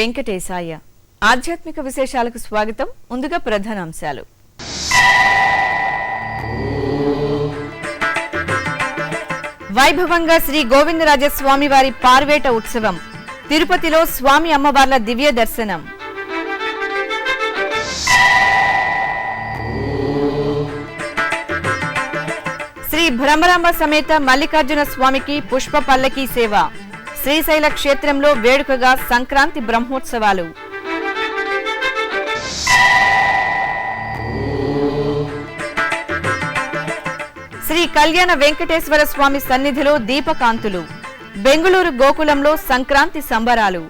వెంకటేశాయ. ఆధ్యాత్మిక విశేషాలకు స్వాగతం. ముందుగా ప్రధానాంశాలు. వైభవంగా శ్రీ గోవిందరాజస్వామి వారి పార్వేట ఉత్సవం. తిరుపతిలో స్వామి అమ్మవార్ల దివ్య దర్శనం. శ్రీ భ్రమరాంబ సమేత మల్లికార్జున స్వామికి పుష్ప పల్లకీ సేవ. శ్రీశైల క్షేత్రంలో వేడుకగా సంక్రాంతి బ్రహ్మోత్సవాలు. శ్రీ కళ్యాణ వెంకటేశ్వర స్వామి సన్నిధిలో దీపకాంతులు. బెంగుళూరు గోకులంలో సంక్రాంతి సంబరాలు.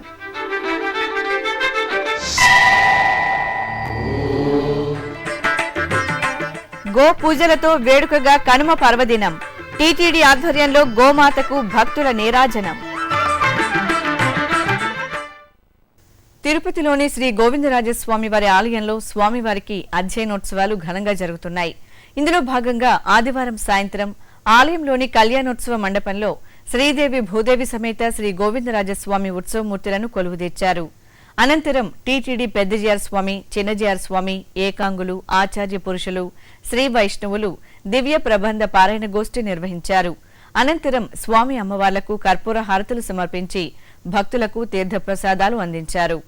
గో పూజలతో వేడుకగా కనుమ పర్వదినం. టీటీడీ ఆధ్వర్యంలో గోమాతకు భక్తుల నీరాజనం. తిరుపతిలోని శ్రీ గోవిందరాజస్వామి వారి ఆలయంలో స్వామివారికి అధ్యయనోత్సవాలు ఘనంగా జరుగుతున్నాయి. ఇందులో భాగంగా ఆదివారం సాయంత్రం ఆలయంలోని కళ్యాణోత్సవ మండపంలో శ్రీదేవి భూదేవి సమేత శ్రీ గోవిందరాజస్వామి ఉత్సవమూర్తులను కొలువుదీర్చారు. అనంతరం టీటీడీ పెద్దజీఆర్ స్వామి, చిన్నజీఆర్ స్వామి, ఏకాంగులు, ఆచార్య పురుషులు, శ్రీ వైష్ణవులు దివ్య ప్రబంధ పారాయణ గోష్ఠి నిర్వహించారు. అనంతరం స్వామి అమ్మవార్లకు కర్పూర హారతులు సమర్పించి భక్తులకు తీర్థప్రసాదాలు అందించారు.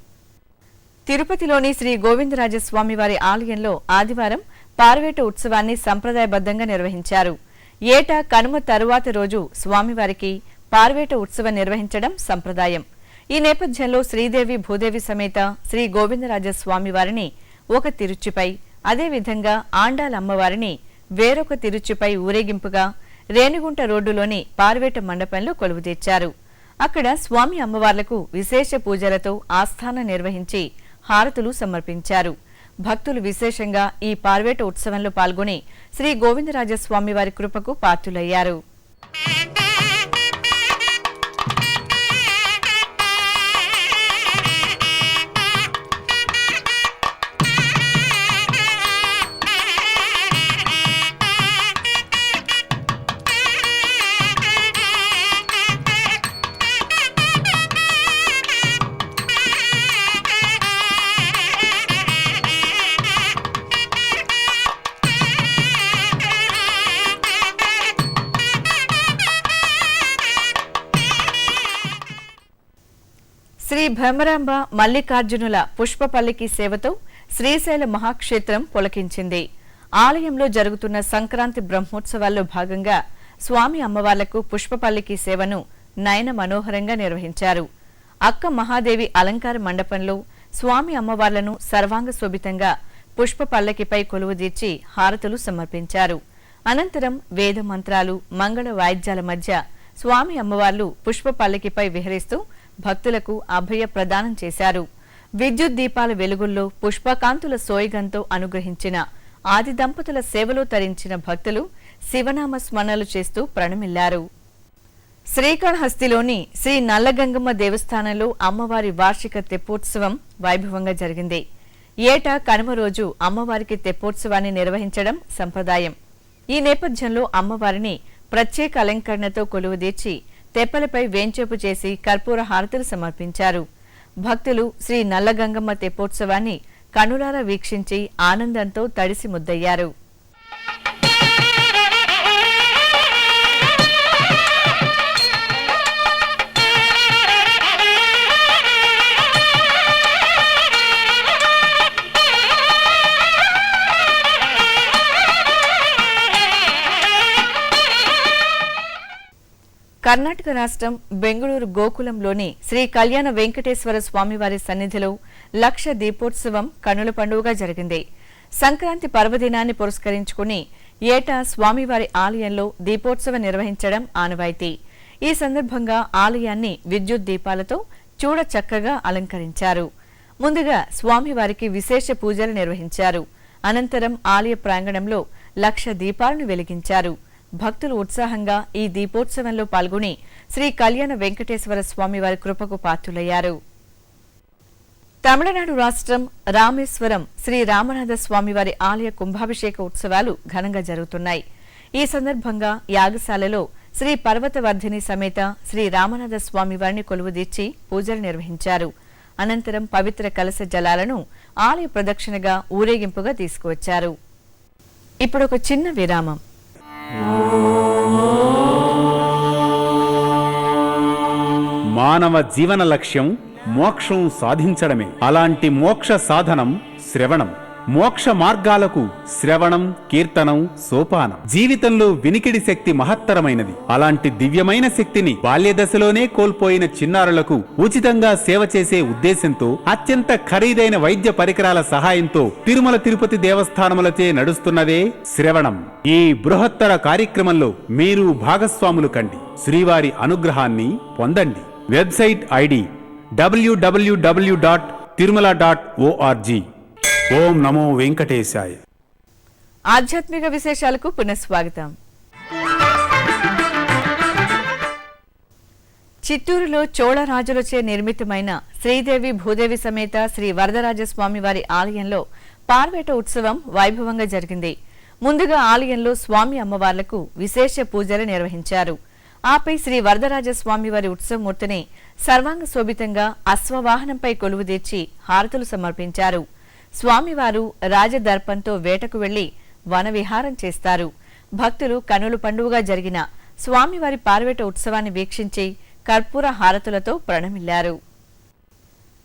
తిరుపతిలోని శ్రీ గోవిందరాజస్వామి వారి ఆలయంలో ఆదివారం పార్వేట ఉత్సవాన్ని సంప్రదాయబద్ధంగా నిర్వహించారు. ఏటా కనుమ తరువాత రోజు స్వామివారికి పార్వేట ఉత్సవం నిర్వహించడం సంప్రదాయం. ఈ నేపథ్యంలో శ్రీదేవి భూదేవి సమేత శ్రీ గోవిందరాజస్వామి వారిని ఒక తిరుచిపై, అదేవిధంగా ఆండాల అమ్మవారిని వేరొక తిరుచిపై ఊరేగింపుగా రేణిగుంట రోడ్డులోని పార్వేట మండపంలో కొలువుదీర్చారు. అక్కడ స్వామి అమ్మవార్లకు విశేష పూజలతో ఆస్థానం నిర్వహించి హారతులు సమర్పించారు. భక్తులు విశేషంగా ఈ పార్వేట ఉత్సవంలో పాల్గొని శ్రీ గోవిందరాజస్వామి వారి కృపకు పాత్రులయ్యారు. శ్రీ భ్రమరాంబ మల్లికార్జునుల పుష్ప పల్లకీ సేవతో శ్రీశైల మహాక్షేత్రం పులకించింది. ఆలయంలో జరుగుతున్న సంక్రాంతి బ్రహ్మోత్సవాల్లో భాగంగా స్వామి అమ్మవార్లకు పుష్ప పల్లకీ సేవను నయన మనోహరంగా నిర్వహించారు. అక్క మహాదేవి అలంకార మండపంలో స్వామి అమ్మవార్లను సర్వాంగ శోభితంగా పుష్ప పల్లకిపై కొలువుదీర్చి హారతులు సమర్పించారు. అనంతరం వేద మంత్రాలు, మంగళ వాయిద్యాల మధ్య స్వామి అమ్మవార్లు పుష్ప పల్లకిపై విహరిస్తూ భక్తులకు అభయ ప్రదానం చేశారు. విద్యుత్ దీపాల వెలుగుల్లో పుష్పకాంతుల సోయగంతో అనుగ్రహించిన ఆది దంపతుల సేవలో తరించిన భక్తులు శివనామ స్మరణలు చేస్తూ ప్రణమిల్లారు. శ్రీకాళహస్తిలోని శ్రీ నల్లగంగమ్మ దేవస్థానంలో అమ్మవారి వార్షిక తెప్పోత్సవం వైభవంగా జరిగింది. ఏటా కనుమ రోజు అమ్మవారికి తెప్పోత్సవాన్ని నిర్వహించడం సంప్రదాయం. ఈ నేపథ్యంలో అమ్మవారిని ప్రత్యేక అలంకరణతో కొలువుదీర్చి తెప్పలపై వేంచేపు చేసి కర్పూర హారతులు సమర్పించారు. భక్తులు శ్రీ నల్లగంగమ్మ తెప్పోత్సవాన్ని కనులారా వీక్షించి ఆనందంతో తడిసి ముద్దయ్యారు. కర్ణాటక రాష్ట్రం బెంగుళూరు గోకులంలోని శ్రీ కళ్యాణ వెంకటేశ్వర స్వామివారి సన్నిధిలో లక్ష దీపోత్సవం కనుల పండుగగా జరిగింది. సంక్రాంతి పర్వదినాన్ని పురస్కరించుకుని ఏటా స్వామివారి ఆలయంలో దీపోత్సవం నిర్వహించడం ఆనవాయితీ. ఈ సందర్భంగా ఆలయాన్ని విద్యుత్ దీపాలతో చూడ చక్కగా అలంకరించారు. ముందుగా స్వామివారికి విశేష పూజలు నిర్వహించారు. అనంతరం ఆలయ ప్రాంగణంలో లక్ష దీపాలను వెలిగించారు. భక్తులు ఉత్సాహంగా ఈ దీపోత్సవంలో పాల్గొని శ్రీ కళ్యాణ వెంకటేశ్వర స్వామి వారి కృపకు పాత్రులయ్యారు. తమిళనాడు రాష్ట్రం రామేశ్వరం శ్రీ రామనాథ స్వామివారి ఆలయ కుంభాభిషేక ఉత్సవాలు ఘనంగా జరుగుతున్నాయి. ఈ సందర్భంగా యాగశాలలో శ్రీ పర్వతవర్ధిని సమేత శ్రీ రామనాథ స్వామివారిని కొలువుదీర్చి పూజలు నిర్వహించారు. అనంతరం పవిత్ర కలశ జలాలను ఆలయ ప్రదక్షిణగా ఊరేగింపుగా తీసుకువచ్చారు. ఇప్పుడు ఒక చిన్న విరామం. మానవ జీవన లక్ష్యం మోక్షం సాధించడమే. అలాంటి మోక్ష సాధనం శ్రవణం. మోక్ష మార్గాలకు శ్రవణం, కీర్తనం సోపానం. జీవితంలో వినికిడి శక్తి మహత్తరమైనది. అలాంటి దివ్యమైన శక్తిని బాల్యదశలోనే కోల్పోయిన చిన్నారులకు ఉచితంగా సేవ చేసే ఉద్దేశంతో అత్యంత ఖరీదైన వైద్య పరికరాల సహాయంతో తిరుమల తిరుపతి దేవస్థానములచే నడుస్తున్నదే శ్రవణం. ఈ బృహత్తర కార్యక్రమంలో మీరు భాగస్వాములు కండి, శ్రీవారి అనుగ్రహాన్ని పొందండి. Website ID www.tirumala.org. ఓం నమో వెంకటేశాయ. ఆధ్యాత్మిక విశేషాలకు పునఃస్వాగతం. చిత్తూరులో చోళ రాజులచే నిర్మితమైన శ్రీదేవి భూదేవి సమేత శ్రీ వరదరాజస్వామి వారి ఆలయంలో పార్వేట ఉత్సవం వైభవంగా జరిగింది. ముందుగా ఆలయంలో స్వామి అమ్మవార్లకు విశేష పూజలు నిర్వహించారు. ఆపై శ్రీ వరదరాజస్వామి వారి ఉత్సవమూర్తిని సర్వాంగ శోభితంగా అశ్వవాహనంపై కొలువుదీర్చి హారతులు సమర్పించారు. స్వామివారు రాజదర్పంతో వేటకు వెళ్లి వనవిహారం చేస్తారు. భక్తులు కనుల పండుగగా జరిగిన స్వామివారి పార్వేట ఉత్సవాన్ని వీక్షించి కర్పూర హారతులతో ప్రణమిల్లారు.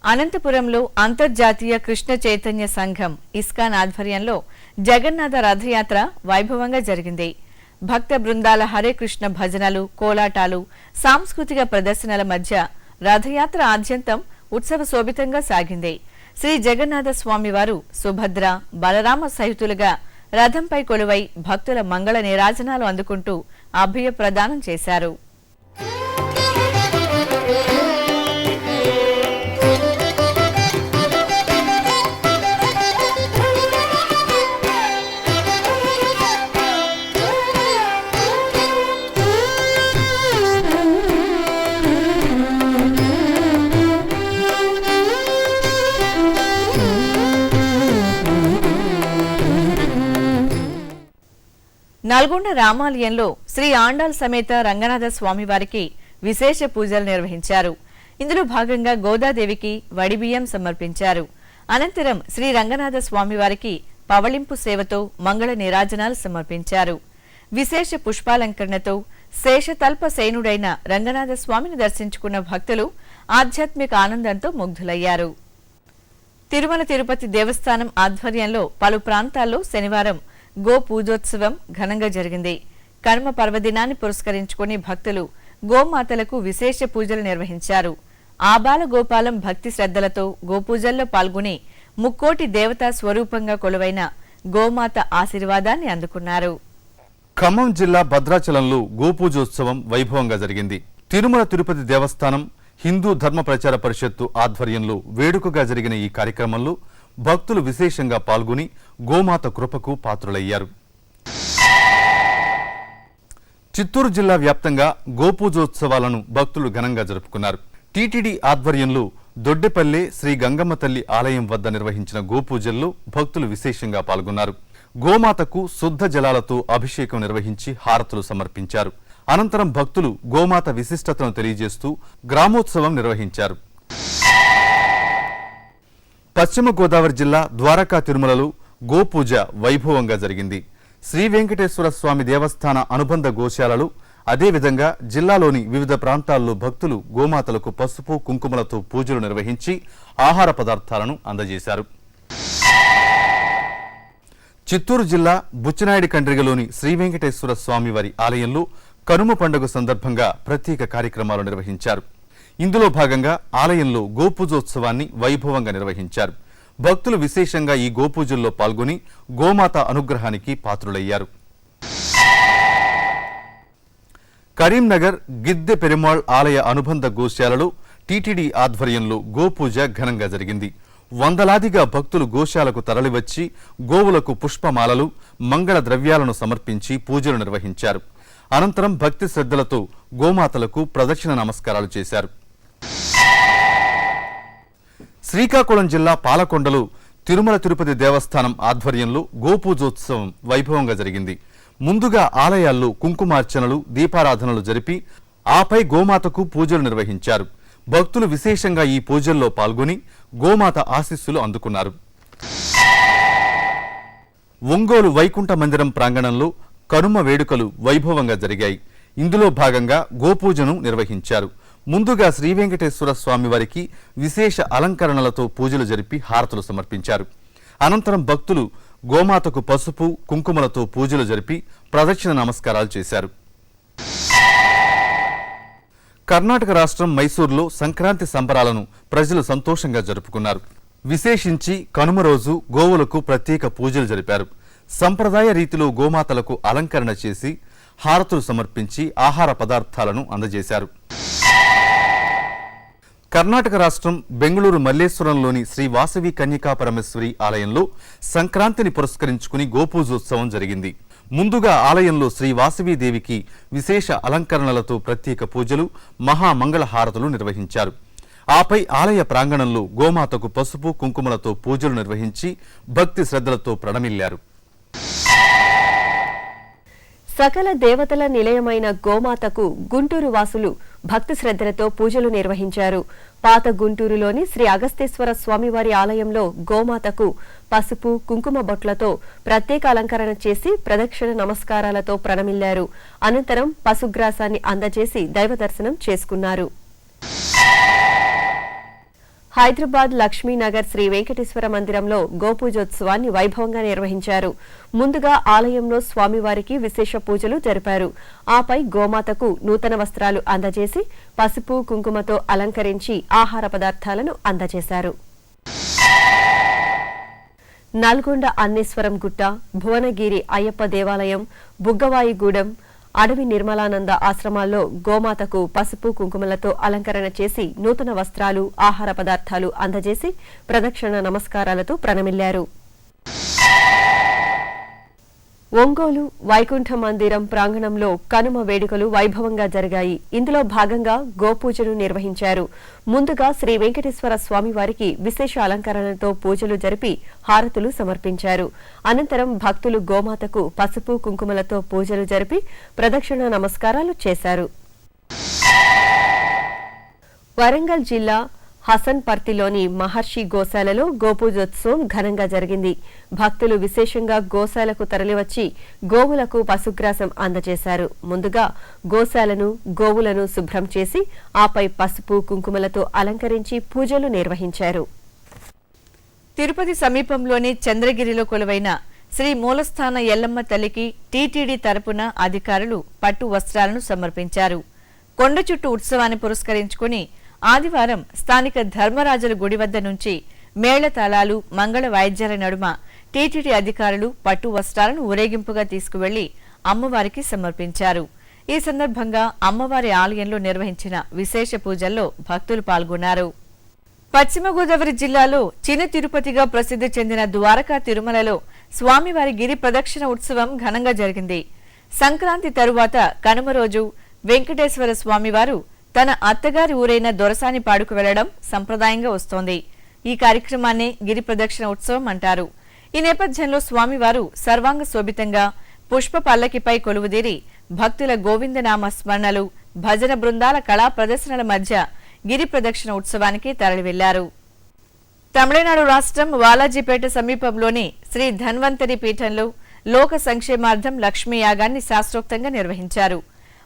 అనంతపురంలో అంతర్జాతీయ కృష్ణ చైతన్య సంఘం ఇస్కాన్ ఆధ్వర్యంలో జగన్నాథ రథయాత్ర వైభవంగా జరిగింది. భక్త బృందాల హరే కృష్ణ భజనలు, కోలాటాలు, సాంస్కృతిక ప్రదర్శనల మధ్య రథయాత్ర ఆద్యంతం ఉత్సవ శోభితంగా సాగింది. శ్రీ జగన్నాథ స్వామివారు సుభద్ర, బలరామ సహితులుగా రథంపై కొలువై భక్తుల మంగళ నీరాజనాలు అందుకుంటూ అభయ ప్రదానం చేశారు. నల్గొండ రామాలయంలో శ్రీ ఆండాల్ సమేత రంగనాథ స్వామివారికి విశేష పూజలు నిర్వహించారు. ఇందులో భాగంగా గోదాదేవికి వడిబియ్యం సమర్పించారు. అనంతరం శ్రీ రంగనాథ స్వామివారికి పవళింపు సేవతో మంగళ నీరాజనాలు సమర్పించారు. విశేష పుష్పాలంకరణతో శేషతల్ప సేనుడైన రంగనాథ స్వామిని దర్శించుకున్న భక్తులు ఆధ్యాత్మిక ఆనందంతో ముగ్ధులయ్యారు. తిరుమల తిరుపతి దేవస్థానం ఆధ్వర్యంలో పలు ప్రాంతాల్లో శనివారం గో పూజోత్సవం ఘనంగా జరిగింది. కర్మ పర్వదినాన్ని పురస్కరించుకుని భక్తులు గోమాతలకు విశేష పూజలు నిర్వహించారు. ఆబాల గోపాలం భక్తి శ్రద్ధలతో గోపూజల్లో పాల్గొని ముక్కోటి దేవతా స్వరూపంగా కొలువైన గోమాత ఆశీర్వాదాన్ని అందుకున్నారు. ఖమ్మం జిల్లా భద్రాచలంలో గోపూజోత్సవం వైభవంగా జరిగింది. తిరుమల తిరుపతి దేవస్థానం హిందూ ధర్మ ప్రచార పరిషత్తు ఆధ్వర్యంలో వేడుకగా జరిగిన ఈ కార్యక్రమంలో భక్తులు విశేషంగా పాల్గొని గోమాత కృపకు పాత్రులయ్యారు. చిత్తూరు జిల్లా వ్యాప్తంగా గోపూజోత్సవాలను భక్తులు ఘనంగా జరుపుకున్నారు. టీటీడీ ఆధ్వర్యంలో దొడ్డెపల్లె శ్రీ గంగమ్మ తల్లి ఆలయం వద్ద నిర్వహించిన గోపూజల్లో భక్తులు విశేషంగా పాల్గొన్నారు. గోమాతకు శుద్ధ జలాలతో అభిషేకం నిర్వహించి హారతులు సమర్పించారు. అనంతరం భక్తులు గోమాత విశిష్టతను తెలియజేస్తూ గ్రామోత్సవం నిర్వహించారు. పశ్చిమ గోదావరి జిల్లా ద్వారకా తిరుమలలో గోపూజ వైభవంగా జరిగింది. శ్రీ వెంకటేశ్వర స్వామి దేవస్థాన అనుబంధ గోశాలలు, అదేవిధంగా జిల్లాలోని వివిధ ప్రాంతాల్లో భక్తులు గోమాతలకు పసుపు కుంకుమలతో పూజలు నిర్వహించి ఆహార పదార్థాలను అందజేశారు. చిత్తూరు జిల్లా బుచ్చినాయుడి కండ్రిగలోని శ్రీ వెంకటేశ్వర స్వామివారి ఆలయంలో కనుమ పండుగ సందర్భంగా ప్రత్యేక కార్యక్రమాలు నిర్వహించారు. ఇందులో భాగంగా ఆలయంలో గోపూజోత్సవాన్ని వైభవంగా నిర్వహించారు. భక్తులు విశేషంగా ఈ గోపూజల్లో పాల్గొని గోమాత అనుగ్రహానికి పాత్రులయ్యారు. కరీంనగర్ గిద్దె పెరుమాళ్ ఆలయ అనుబంధ గోశాలలో టీటీడీ ఆధ్వర్యంలో గోపూజ ఘనంగా జరిగింది. వందలాదిగా భక్తులు గోశాలకు తరలివచ్చి గోవులకు పుష్పమాలలు, మంగళ ద్రవ్యాలను సమర్పించి పూజలు నిర్వహించారు. అనంతరం భక్తి శ్రద్ధలతో గోమాతలకు ప్రదక్షిణ నమస్కారాలు చేశారు. శ్రీకాకుళం జిల్లా పాలకొండలో తిరుమల తిరుపతి దేవస్థానం ఆధ్వర్యంలో గోపూజోత్సవం వైభవంగా జరిగింది. ముందుగా ఆలయాల్లో కుంకుమార్చనలు, దీపారాధనలు జరిపి ఆపై గోమాతకు పూజలు నిర్వహించారు. భక్తులు విశేషంగా ఈ పూజల్లో పాల్గొని గోమాత ఆశీస్సులు అందుకున్నారు. ఒంగోలు వైకుంఠ మందిరం ప్రాంగణంలో కనుమ వేడుకలు వైభవంగా జరిగాయి. ఇందులో భాగంగా గోపూజను నిర్వహించారు. ముందుగా శ్రీ వెంకటేశ్వర స్వామి వారికి విశేష అలంకరణలతో పూజలు జరిపి హారతులు సమర్పించారు. అనంతరం భక్తులు గోమాతకు పసుపు కుంకుమలతో పూజలు జరిపి ప్రదక్షిణ నమస్కారాలు చేశారు. కర్ణాటక రాష్ట్రం మైసూరులో సంక్రాంతి సంబరాలను ప్రజలు సంతోషంగా జరుపుకున్నారు. విశేషించి కనుమ రోజు గోవులకు ప్రత్యేక పూజలు జరిపారు. సంప్రదాయ రీతిలో గోమాతలకు అలంకరణ చేసి హారతులు సమర్పించి ఆహార పదార్థాలను అందజేశారు. కర్ణాటక రాష్ట్రం బెంగళూరు మల్లేశ్వరంలోని శ్రీ వాసవి కన్యకా పరమేశ్వరి ఆలయంలో సంక్రాంతిని పురస్కరించుకుని గోపూజోత్సవం జరిగింది. ముందుగా ఆలయంలో శ్రీ వాసవీదేవికి విశేష అలంకరణలతో ప్రత్యేక పూజలు, మహామంగళ హారతులు నిర్వహించారు. ఆపై ఆలయ ప్రాంగణంలో గోమాతకు పసుపు కుంకుమలతో పూజలు నిర్వహించి భక్తి శ్రద్ధలతో ప్రణమిల్లారు. సకల దేవతల నిలయమైన గోమాతకు గుంటూరు వాసులు భక్తి శ్రద్ధలతో పూజలు నిర్వహించారు. పాత గుంటూరులోని శ్రీ అగస్తేశ్వర స్వామివారి ఆలయంలో గోమాతకు పసుపు కుంకుమ బొట్లతో ప్రత్యేక అలంకరణ చేసి ప్రదక్షిణ నమస్కారాలతో ప్రణమిల్లారు. అనంతరం పశుగ్రాసాన్ని అందజేసి దైవ దర్శనం చేసుకున్నారు. హైదరాబాద్ లక్ష్మీనగర్ శ్రీ వెంకటేశ్వర మందిరంలో గోపూజోత్సవాన్ని వైభవంగా నిర్వహించారు. ముందుగా ఆలయంలో స్వామివారికి విశేష పూజలు జరిపారు. ఆపై గోమాతకు నూతన వస్త్రాలు అందజేసి పసుపు కుంకుమతో అలంకరించి ఆహార పదార్థాలను అందజేశారు. నల్గొండ అన్నేశ్వరం గుట్ట, భువనగిరి అయ్యప్ప దేవాలయం, బుగ్గవాయిగూడెం, అడవి నిర్మలానంద ఆశ్రమాల్లో గోమాతకు పసుపు కుంకుమలతో అలంకరణ చేసి నూతన వస్త్రాలు, ఆహార పదార్థాలు అందజేసి ప్రదక్షిణ నమస్కారాలతో ప్రణమిల్లారు. ఒంగోలు వైకుంఠ మందిరం ప్రాంగణంలో కనుమ వేడుకలు వైభవంగా జరిగాయి. ఇందులో భాగంగా గోపూజను నిర్వహించారు. ముందుగా శ్రీ వెంకటేశ్వర స్వామివారికి విశేష అలంకరణలతో పూజలు జరిపి హారతులు సమర్పించారు. అనంతరం భక్తులు గోమాతకు పసుపు కుంకుమలతో పూజలు జరిపి ప్రదక్షిణ నమస్కారాలు చేశారు. వరంగల్ జిల్లా హసన్పర్తిలోని మహర్షి గోశాలలో గోపూజోత్సవం ఘనంగా జరిగింది. భక్తులు విశేషంగా గోశాలకు తరలివచ్చి గోవులకు పశుగ్రాసం అందజేశారు. ముందుగా గోశాలను, గోవులను శుభ్రం చేసి ఆపై పసుపు కుంకుమలతో అలంకరించి పూజలు నిర్వహించారు. తిరుపతి సమీపంలోని చంద్రగిరిలో కొలువైన శ్రీ మూలస్థాన ఎల్లమ్మ తల్లికి టీటీడీ తరపున అధికారులు పట్టు వస్త్రాలను సమర్పించారు. కొండ చుట్టూ ఉత్సవాన్ని పురస్కరించుకుని ఆదివారం స్థానిక ధర్మరాజుల గుడి వద్ద నుంచి మేళతాళాలు, మంగళ వాయిద్యాల నడుమ టీటీడీ అధికారులు పట్టు వస్త్రాలను ఊరేగింపుగా తీసుకువెళ్లి అమ్మవారికి సమర్పించారు. ఈ సందర్భంగా అమ్మవారి ఆలయంలో నిర్వహించిన విశేష పూజల్లో భక్తులు పాల్గొన్నారు. పశ్చిమ గోదావరి జిల్లాలో చిన్న తిరుపతిగా ప్రసిద్ధి చెందిన ద్వారకా తిరుమలలో స్వామివారి గిరి ప్రదక్షిణ ఉత్సవం ఘనంగా జరిగింది. సంక్రాంతి తరువాత కనుమ రోజు వెంకటేశ్వర స్వామివారు తన అత్తగారి ఊరైన దొరసానిపాడుకు వెళ్లడం సంప్రదాయంగా వస్తోంది. ఈ కార్యక్రమాన్ని గిరి ప్రదక్షిణ ఉత్సవం అంటారు. ఈ నేపథ్యంలో స్వామివారు సర్వాంగ శోభితంగా పుష్ప పల్లకిపై కొలువుదీరి భక్తుల గోవిందనామ స్మరణలు, భజన బృందాల కళా ప్రదర్శనల మధ్య గిరి ప్రదక్షిణ ఉత్సవానికి తరలివెళ్లారు. తమిళనాడు రాష్ట్రం వాలాజీపేట సమీపంలోని శ్రీ ధన్వంతరి పీఠంలో లోక సంక్షేమార్థం లక్ష్మీ యాగాన్ని శాస్త్రోక్తంగా నిర్వహించారు.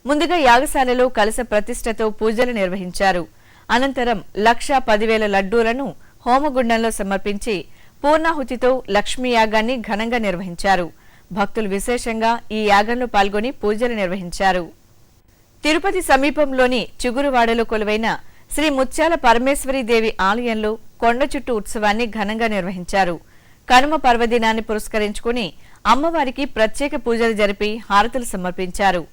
ముందుగా యాగశాలలో కలశ ప్రతిష్టతో పూజలు నిర్వహించారు. అనంతరం 1,10,000 లడ్డూలను హోమగుండంలో సమర్పించి పూర్ణాహుతితో లక్ష్మీ యాగాన్ని ఘనంగా నిర్వహించారు. భక్తులు విశేషంగా ఈ యాగంలో పాల్గొని పూజలు నిర్వహించారు. తిరుపతి సమీపంలోని చిగురువాడలో కొలువైన శ్రీ ముత్యాల పరమేశ్వరీదేవి ఆలయంలో కొండ చుట్టూ ఉత్సవాన్ని ఘనంగా నిర్వహించారు. కనుమ పర్వదినాన్ని పురస్కరించుకుని అమ్మవారికి ప్రత్యేక పూజలు జరిపి హారతులు సమర్పించారు.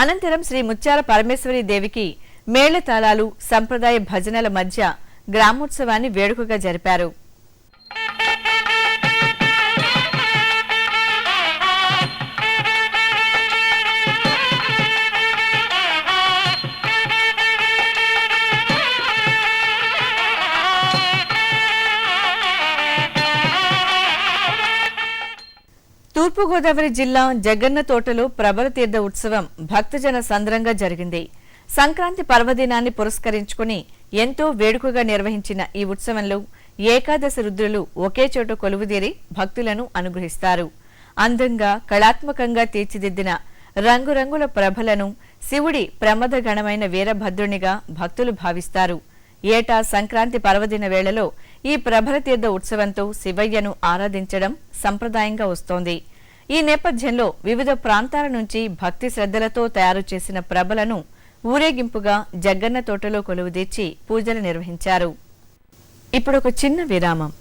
అనంతరం శ్రీ ముత్యాల పరమేశ్వరి దేవికి మేళతాళాలు, సంప్రదాయ భజనల మధ్య గ్రామోత్సవాన్ని వేడుకగా జరిపారు. తూర్పుగోదావరి జిల్లా జగన్న తోటలో ప్రబల తీర్థ ఉత్సవం భక్తజన సంద్రంగా జరిగింది. సంక్రాంతి పర్వదినాన్ని పురస్కరించుకుని ఎంతో వేడుకగా నిర్వహించిన ఈ ఉత్సవంలో ఏకాదశి రుద్రులు ఒకే చోట కొలువుదీరి భక్తులను అనుగ్రహిస్తారు. అందంగా కళాత్మకంగా తీర్చిదిద్దిన రంగురంగుల ప్రభలను శివుడి ప్రమదగణమైన వీరభద్రునిగా భక్తులు భావిస్తారు. ఏటా సంక్రాంతి పర్వదిన వేళలో ఈ ప్రభల తీర్థ ఉత్సవంతో శివయ్యను ఆరాధించడం సంప్రదాయంగా వస్తోంది. ఈ నేపథ్యంలో వివిధ ప్రాంతాల నుంచి భక్తి శ్రద్ధలతో తయారు చేసిన ప్రభలను ఊరేగింపుగా జగ్గన్న తోటలో కొలువుదీర్చి పూజలు నిర్వహించారు. ఇప్పుడు ఒక చిన్న విరామం.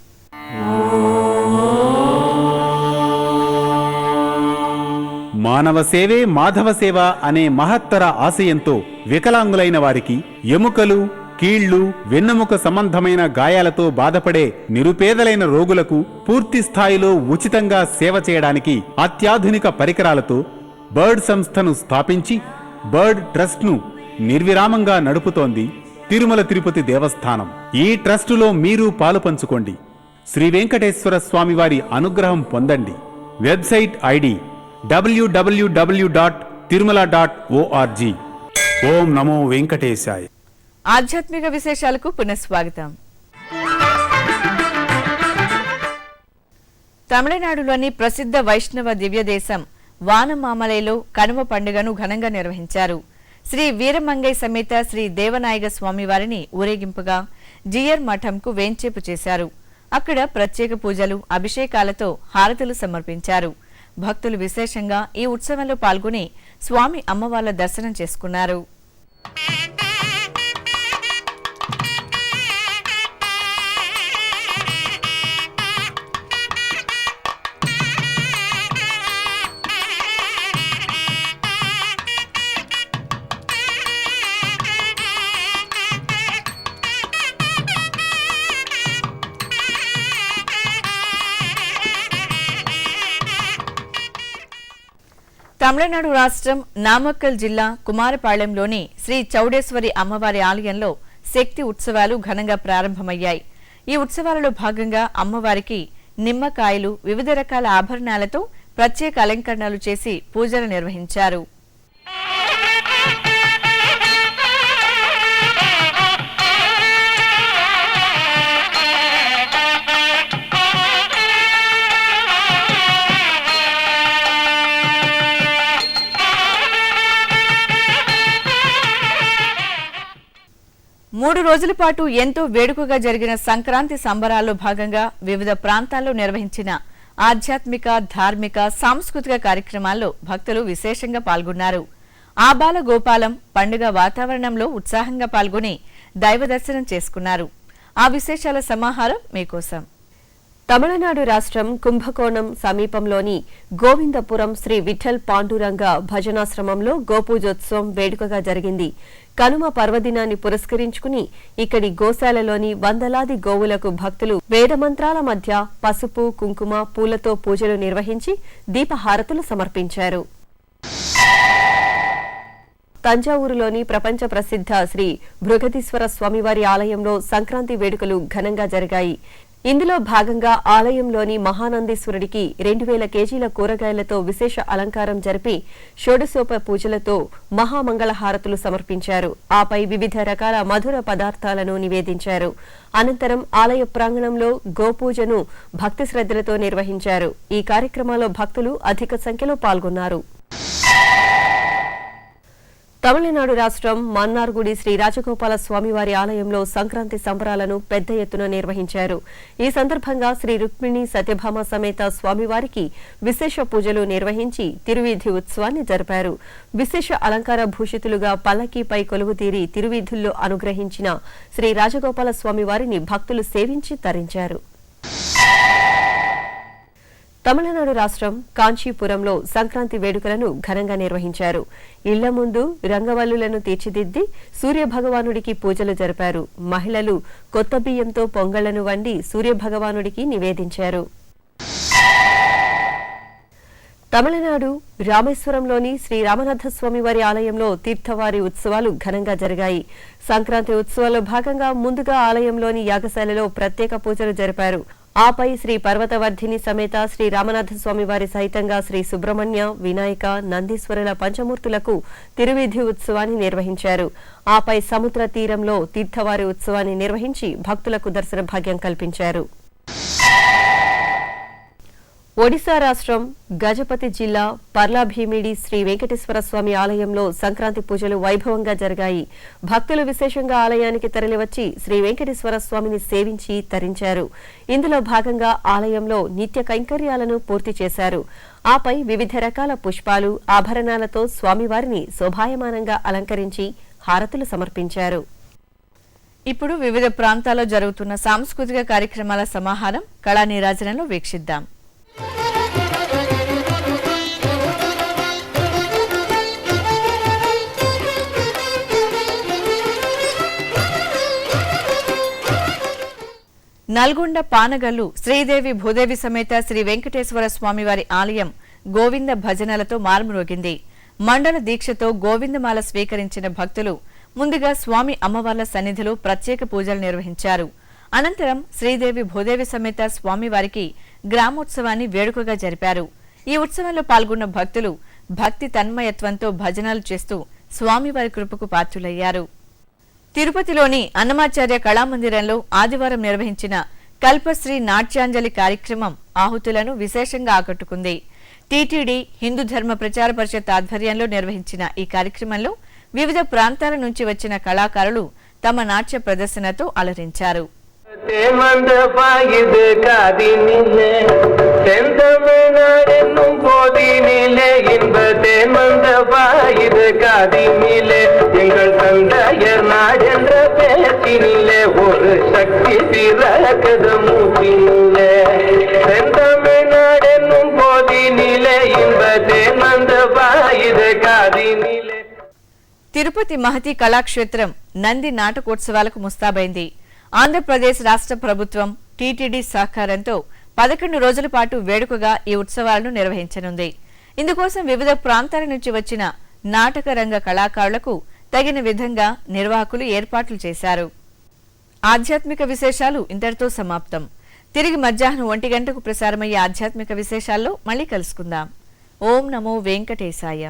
మానవ సేవే మాధవ సేవ అనే మహత్తర ఆశయంతో వికలాంగులైన వారికి ఎముకలు, కీళ్లు, వెన్నెముక సంబంధమైన గాయాలతో బాధపడే నిరుపేదలైన రోగులకు పూర్తి స్థాయిలో ఉచితంగా సేవ చేయడానికి అత్యాధునిక పరికరాలతో బర్డ్ సంస్థను స్థాపించి బర్డ్ ట్రస్ట్ను నిర్విరామంగా నడుపుతోంది తిరుమల తిరుపతి దేవస్థానం. ఈ ట్రస్టులో మీరు పాలు పంచుకోండి. శ్రీ వెంకటేశ్వర స్వామివారి అనుగ్రహం పొందండి. Website ID www.tirumala.org. ఓం నమో వెంకటేశాయ. ఆధ్యాత్మిక విశేషాలకు పునఃస్వాగతం. తమిళనాడులోని ప్రసిద్ధ వైష్ణవ దివ్యదేశం వానమామలైలో కనుమ పండుగను ఘనంగా నిర్వహించారు. శ్రీ వీరమంగై సమేత శ్రీ దేవనాయక స్వామివారిని ఊరేగింపుగా జియర్ మఠంకు వేంచేపు చేశారు. అక్కడ ప్రత్యేక పూజలు, అభిషేకాలతో హారతులు సమర్పించారు. భక్తులు విశేషంగా ఈ ఉత్సవంలో పాల్గొని స్వామి అమ్మవార్ల దర్శనం చేసుకున్నారు. తమిళనాడు రాష్ట్రం నామక్కల్ జిల్లా కుమారపాళెంలోని శ్రీ చౌడేశ్వరి అమ్మవారి ఆలయంలో శక్తి ఉత్సవాలు ఘనంగా ప్రారంభమయ్యాయి. ఈ ఉత్సవాలలో భాగంగా అమ్మవారికి నిమ్మకాయలు, వివిధ రకాల ఆభరణాలతో ప్రత్యేక అలంకరణలు చేసి పూజలు నిర్వహించారు. మూడు రోజుల పాటు ఎంతో వేడుకగా జరిగిన సంక్రాంతి సంబరాల్లో భాగంగా వివిధ ప్రాంతాల్లో నిర్వహించిన ఆధ్యాత్మిక, ధార్మిక, సాంస్కృతిక కార్యక్రమాల్లో భక్తులు విశేషంగా పాల్గొన్నారు. ఆబాల గోపాలం పండుగ వాతావరణంలో ఉత్సాహంగా పాల్గొని దైవ దర్శనం చేసుకున్నారు. ఆ విశేషాల సమాహారం మీకోసం. తమిళనాడు రాష్ట్రం కుంభకోణం సమీపంలోని గోవిందపురం శ్రీ విఠల్ పాండురంగ భజనాశ్రమంలో గోపూజోత్సవం వేడుకగా జరిగింది. కనుమ పర్వదినాన్ని పురస్కరించుకుని ఇక్కడి గోశాలలోని వందలాది గోవులకు భక్తులు వేదమంత్రాల మధ్య పసుపు, కుంకుమ, పూలతో పూజలు నిర్వహించి దీపహారతులు సమర్పించారు. తంజావూరులోని ప్రపంచ ప్రసిద్ధ శ్రీ బృహదీశ్వర స్వామివారి ఆలయంలో సంక్రాంతి వేడుకలు ఘనంగా జరిగాయి. ఇందులో భాగంగా ఆలయంలోని మహానందీశ్వరుడికి 2000 కేజీల కూరగాయలతో విశేష అలంకారం జరిపి షోడశోప పూజలతో మహామంగళహారతులు సమర్పించారు. ఆపై వివిధ రకాల మధుర పదార్థాలను నివేదించారు. అనంతరం ఆలయ ప్రాంగణంలో గోపూజను భక్తి శ్రద్ధలతో నిర్వహించారు. ఈ కార్యక్రమంలో భక్తులు అధిక సంఖ్యలో పాల్గొన్నారు. తమిళనాడు రాష్ట్రం మన్నార్గుడి శ్రీ రాజగోపాల స్వామివారి ఆలయంలో సంక్రాంతి సంబరాలను పెద్ద ఎత్తున నిర్వహించారు. ఈ సందర్భంగా శ్రీ రుక్మిణి సత్యభామ సమేత స్వామివారికి విశేష పూజలు నిర్వహించి తిరువీధి ఉత్సవాన్ని జరిపారు. విశేష అలంకార భూషితులుగా పల్లకీపై కొలువుతీరి తిరువీధుల్లో అనుగ్రహించిన శ్రీ రాజగోపాల స్వామివారిని భక్తులు సేవించి తరించారు. తమిళనాడు రాష్ట్రం కాంచీపురంలో సంక్రాంతి వేడుకలను ఘనంగా నిర్వహించారు. ఇళ్ల ముందు రంగవల్లులను తీర్చిదిద్ది సూర్యభగవానుడికి పూజలు జరిపారు. మహిళలు కొత్త బియ్యంతో పొంగళ్లను వండి సూర్యభగవానుడికి నివేదించారు. తమిళనాడు రామేశ్వరంలోని శ్రీ రామనాథస్వామివారి ఆలయంలో తీర్థవారి ఉత్సవాలు ఘనంగా జరిగాయి. సంక్రాంతి ఉత్సవాల్లో భాగంగా ముందుగా ఆలయంలోని యాగశాలలో ప్రత్యేక పూజలు జరిపారు. ఆపై శ్రీ పర్వతవర్ధిని సమేత శ్రీ రామనాథ స్వామి వారి సహితంగా శ్రీ సుబ్రహ్మణ్య, వినాయక, నందీశ్వరుల పంచమూర్తులకు తిరువీధి ఉత్సవాన్ని నిర్వహించారు. ఆపై సముద్ర తీరంలో తీర్థవారి ఉత్సవాన్ని నిర్వహించి భక్తులకు దర్శన భాగ్యం కల్పించారు. ఒడిశా రాష్ట్రం గజపతి జిల్లా పర్లాభీమిడి శ్రీ వెంకటేశ్వర స్వామి ఆలయంలో సంక్రాంతి పూజలు వైభవంగా జరిగాయి. భక్తులు విశేషంగా ఆలయానికి తరలివచ్చి శ్రీ వెంకటేశ్వర స్వామిని సేవించి తరించారు. ఇందులో భాగంగా ఆలయంలో నిత్య కైంకర్యాలను పూర్తి చేశారు. ఆపై వివిధ రకాల పుష్పాలు, ఆభరణాలతో స్వామివారిని శోభాయమానంగా అలంకరించి హారతులు సమర్పించారు. ఇప్పుడు వివిధ ప్రాంతాల్లో జరుగుతున్న సాంస్కృతిక కార్యక్రమాల సమాహారం కళా నీరాజనంలో వీక్షిద్దాం. నల్గొండ పానగల్లు శ్రీదేవి భూదేవి సమేత శ్రీ వెంకటేశ్వర స్వామివారి ఆలయం గోవింద భజనలతో మార్మరోగింది. మండల దీక్షతో గోవిందమాల స్వీకరించిన భక్తులు ముందుగా స్వామి అమ్మవార్ల సన్నిధిలో ప్రత్యేక పూజలు నిర్వహించారు. అనంతరం శ్రీదేవి భూదేవి సమేత స్వామివారికి గ్రామోత్సవాన్ని వేడుకగా జరిపారు. ఈ ఉత్సవంలో పాల్గొన్న భక్తులు భక్తి తన్మయత్వంతో భజనలు చేస్తూ స్వామివారి కృపకు పాత్రులయ్యారు. తిరుపతిలోని అన్నమాచార్య కళామందిరంలో ఆదివారం నిర్వహించిన కల్పశ్రీ నాట్యాంజలి కార్యక్రమం ఆహుతులను విశేషంగా ఆకట్టుకుంది. టీటీడీ హిందూ ధర్మ ప్రచార పరిషత్ ఆధ్వర్యంలో నిర్వహించిన ఈ కార్యక్రమంలో వివిధ ప్రాంతాల నుంచి వచ్చిన కళాకారులు తమ నాట్య ప్రదర్శనతో అలరించారు. ஒரு சக்தி பிறக்கது மூச்சினிலே செந்தமிழ்நாடென்னும் போதினிலே இன்பதே மந்தபாயிது காதினிலே. తిరుపతి మహతి కళాక్షేత్రం నంది నాటకోత్సవాలకు ముస్తాబైంది. ఆంధ్రప్రదేశ్ రాష్ట్ర ప్రభుత్వం టీటీడీ సహకారంతో 11 రోజుల పాటు వేడుకగా ఈ ఉత్సవాలను నిర్వహించనుంది. ఇందుకోసం వివిధ ప్రాంతాల నుంచి వచ్చిన నాటక రంగ కళాకారులకు తగిన విధంగా నిర్వాహకులు ఏర్పాట్లు చేశారు. ఆధ్యాత్మిక విశేషాలు ఇంతటితో సమాప్తం. తిరిగి మధ్యాహ్నం 1 గంటకు ప్రసారమయ్యే ఆధ్యాత్మిక విశేషాల్లో మళ్ళీ కలుసుకుందాం. ఓం నమో వెంకటేశాయ.